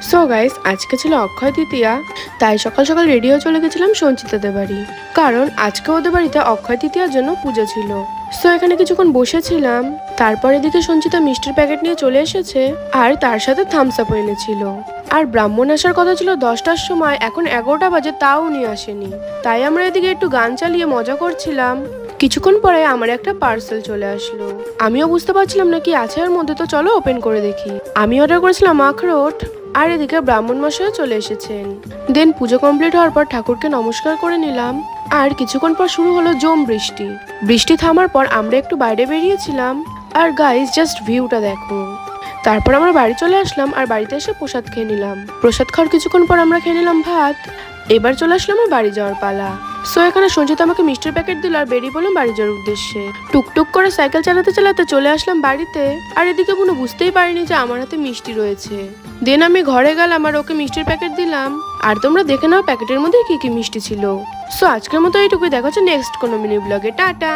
So guys, আজকে ছিল অক্ষয় তৃতীয়া, তাই সকাল সকাল রেডি হয়ে চলে গেছিলাম সঞ্চিতাদের বাড়ি। কারণ আজকে ওদের বাড়িতে অক্ষয় তৃতীয়ার জন্য পুজো ছিল। সো এখানে কিছুক্ষণ বসেছিলাম, তারপর এদিকে সঞ্চিতা মিষ্টির প্যাকেট নিয়ে চলে এসেছে আর তার সাথে থামস আপ এনেছিল। আর ব্রাহ্মণ আসার কথা ছিল 10টার সময়, এখন 11টা বাজে, তাও উনি আসেনি। তাই আমরা এদিকে একটু গান চালিয়ে মজা করছিলাম। কিছুক্ষণ পরে আমার একটা পার্সেল চলে আসলো। আমিও বুঝতে পারছিলাম না কি আছে এর মধ্যে, তো চলো ওপেন করে দেখি। আমি অর্ডার করেছিলাম আখরোট, আর এদিকে ব্রাহ্মণ মশাইও চলে এসেছেন। দেন পুজো কমপ্লিট হওয়ার পর ঠাকুরকে নমস্কার করে নিলাম। আর কিছুক্ষণ পর শুরু হলো জম বৃষ্টি। বৃষ্টি থামার পর আমরা একটু বাইরে বেরিয়েছিলাম। আর গাইস, জাস্ট ভিউটা দেখো। তারপর আমরা বাড়ি চলে আসলাম আর বাড়িতে এসে প্রসাদ খেয়ে নিলাম। প্রসাদ খাওয়ার কিছুক্ষণ পর আমরা খেয়ে নিলাম ভাত। এবার চলে আসলাম আমার বাড়ি যাওয়ার পালা। সো এখানে সঞ্চিতা আমাকে মিষ্টির প্যাকেট দিল আর বেরিয়ে বললাম বাড়ি যাওয়ার উদ্দেশ্যে। টুকটুক করে সাইকেল চালাতে চালাতে চলে আসলাম বাড়িতে। আর এদিকে কোনো বুঝতেই পারিনি যে আমার হাতে মিষ্টি রয়েছে। দেন আমি ঘরে গেলাম আর ওকে মিষ্টির প্যাকেট দিলাম। আর তোমরা দেখে নাও প্যাকেটের মধ্যে কি কি মিষ্টি ছিল। সো আজকের মতো এইটুকুই, দেখা হচ্ছে নেক্সট কোনো মিনি ব্লগে। টাটা।